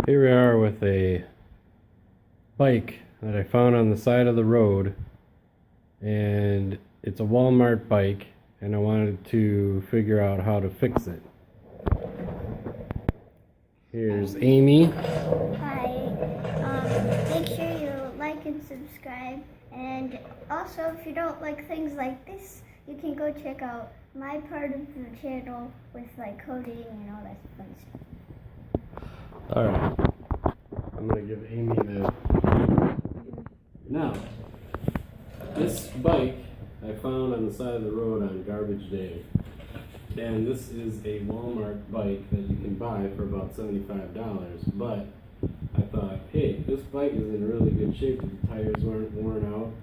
Here we are with a bike that I found on the side of the road, and it's a Wal-mart bike, and I wanted to figure out how to fix it. Here's Amy. Hi. Make sure you like and subscribe, and also if you don't like things like this, you can go check out my part of the channel with like coding and all that fun stuff. Alright, I'm going to give Amy the... Now, this bike I found on the side of the road on garbage day. And this is a Wal-mart bike that you can buy for about $75. But I thought, hey, this bike is in really good shape. The tires weren't worn out.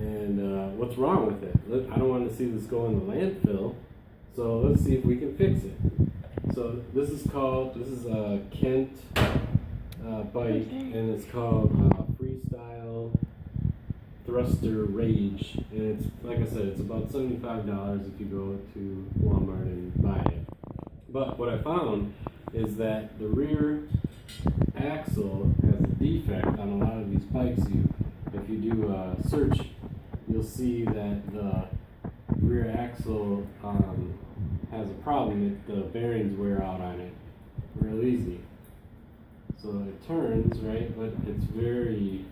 And what's wrong with it? I don't want to see this go in the landfill. So let's see if we can fix it. So this is a Kent bike, and it's called Freestyle Thruster Rage, and it's, like I said, it's about $75 if you go to Walmart and buy it. But what I found is that the rear axle has a defect on a lot of these bikes. If you do a search, you'll see that the rear axle has a problem. The bearings wear out on it real easy. So it turns, right, but it's very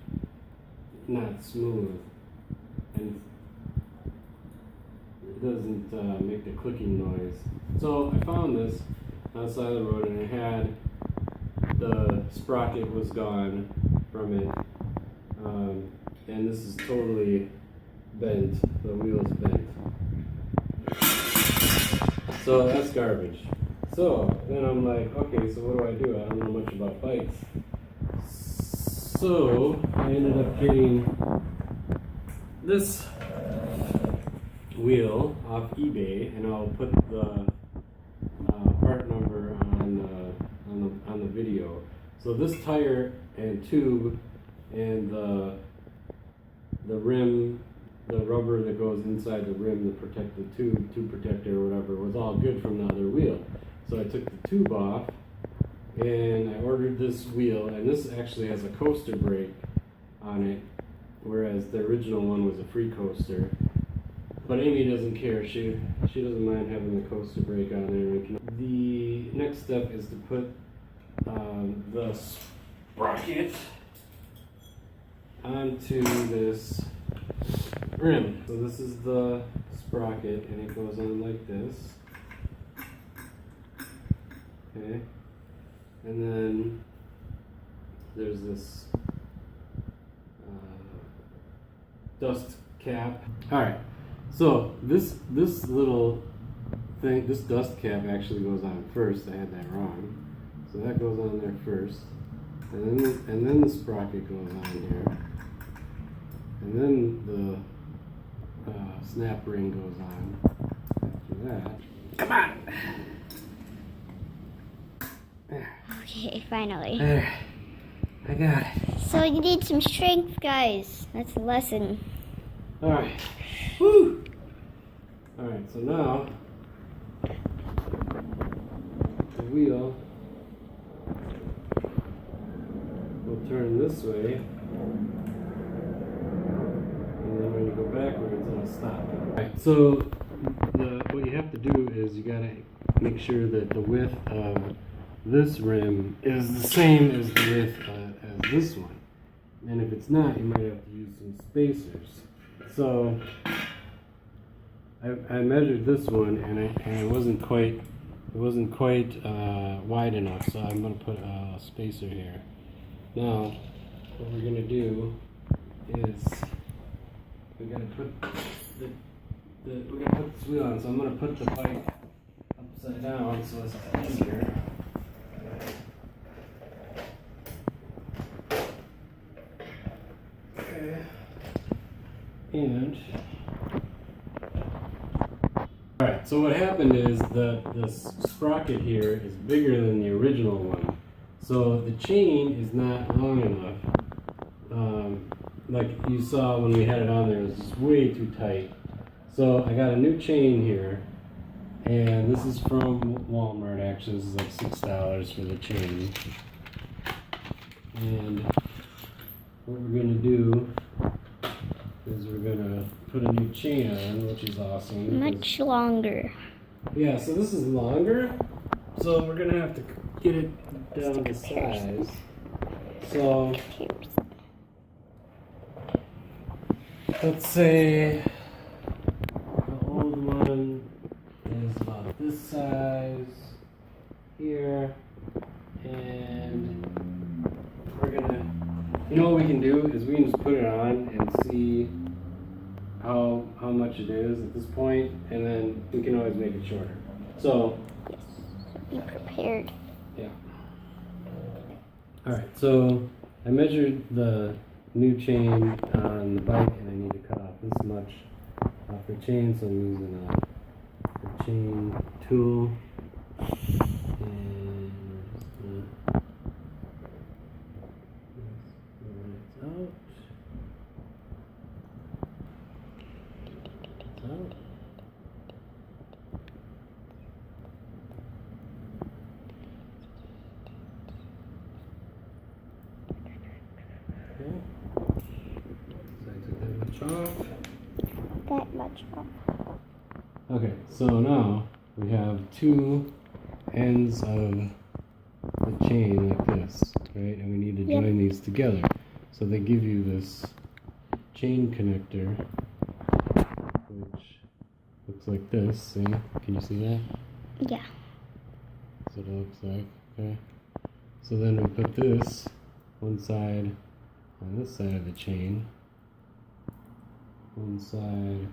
not smooth, and it doesn't make the clicking noise. So I found this on the side of the road, and it had the sprocket was gone from it, and this is totally bent. The wheel's bent. So that's garbage. So then I'm like, okay, so what do? I don't know much about bikes. So I ended up getting this wheel off eBay, and I'll put the part number on the video. So this tire and tube and the rim, the rubber that goes inside the rim to protect the tube protector or whatever, was all good from the other wheel. So I took the tube off, and I ordered this wheel, and this actually has a coaster brake on it, whereas the original one was a free coaster. But Amy doesn't care. She doesn't mind having the coaster brake on there. The next step is to put the sprocket onto this rim. So this is the sprocket, and it goes on like this. Okay. And then there's this dust cap. Alright, so this little thing, this dust cap actually goes on first. I had that wrong. So that goes on there first. And then the sprocket goes on here. And then the snap ring goes on after that. Come on! Okay, finally. There. I got it. So you need some strength, guys. That's the lesson. Alright. Woo! Alright, so now the wheel will turn this way, and then when you go backwards, it'll stop. Alright, so what you have to do is you gotta make sure that the width of this rim is the same as the width as this one. And if it's not, you might have to use some spacers. So I measured this one, and it wasn't quite wide enough. So I'm going to put a spacer here. Now, what we're going to do is we're going to put this wheel on. So I'm going to put the bike upside down so it's easier. Okay. And alright, so what happened is the sprocket here is bigger than the original one. So the chain is not long enough. Like you saw when we had it on there, it was just way too tight. So I got a new chain here, and this is from Walmart actually. This is like $6 for the chain. And what we're gonna do is we're gonna put a new chain on, which is awesome. Much longer. Yeah, so this is longer, so we're gonna have to get it down to size. So let's say the old one is about this size here, and we're gonna, you know what we can do is we can just put it on and see how much it is at this point, and then we can always make it shorter. So yes, be prepared. yeah. All right, so I measured the new chain on the bike, and I need to cut off this much off the chain, so I'm using a chain tool. And out. Out. Okay. So I took that much off. That much off. Okay, so now we have two ends of the chain like this, right? And we need to join these together. So they give you this chain connector, which looks like this. See? Can you see that? Yeah. That's what it looks like. Okay. So then we put this one side on this side of the chain, one side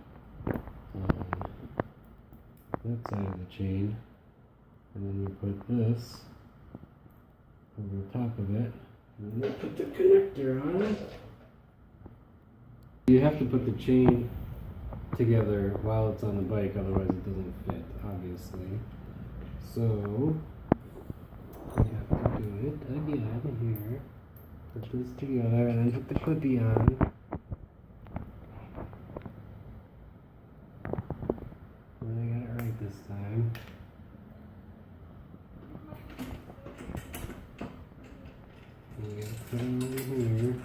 on that side of the chain, and then we put this over the top of it, and then we put the connector on it. You have to put the chain together while it's on the bike, otherwise it doesn't fit, obviously. So we have to do it again here. Put this together and then put the clippy on. And I got it right this time. And we gotta put it over here.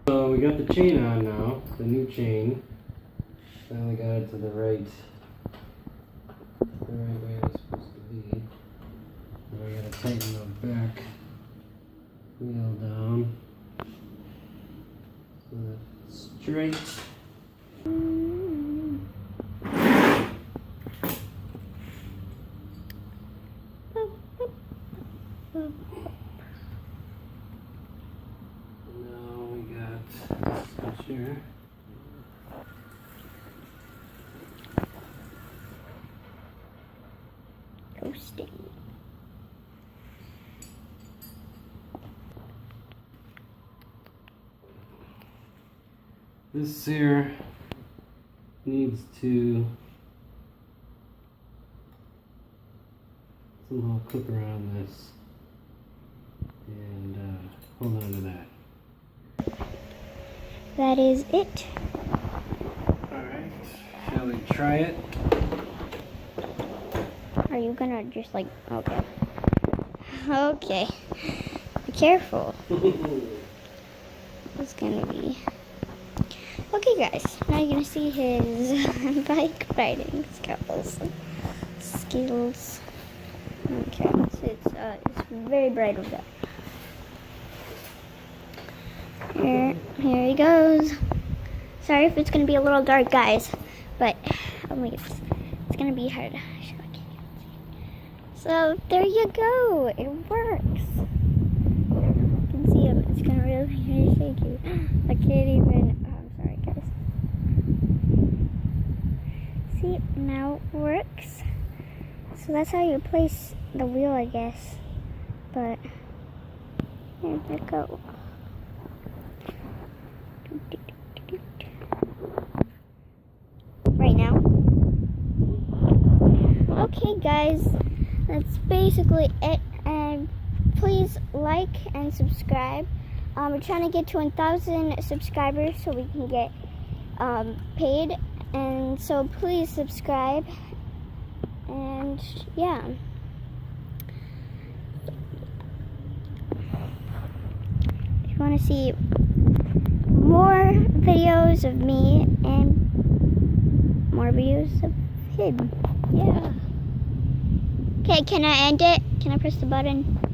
So we got the chain on now, the new chain. Finally got it to the right way it's supposed to be. Now we gotta tighten the back wheel down so that it's straight. Now we got this here. Toasting. This here needs to somehow clip around this and hold on to that. That is it. Alright, shall we try it? Are you gonna just like, okay. Okay. Be careful. It's gonna be. Okay guys, now you're gonna see his bike riding skills. Okay, so it's very bright over there. Here he goes. Sorry if it's gonna be a little dark, guys, but oh my goodness, it's gonna be hard. So there you go, it works. You can see him, it's gonna really shaky. I can't even, I'm sorry guys. See, now it works. So that's how you place the wheel, I guess. But, there you go. Right now. Okay guys, that's basically it, and please like and subscribe. We're trying to get to 1,000 subscribers so we can get paid, and so please subscribe. And yeah. If you want to see more videos of me and more videos of him, yeah. Okay, can I end it? Can I press the button?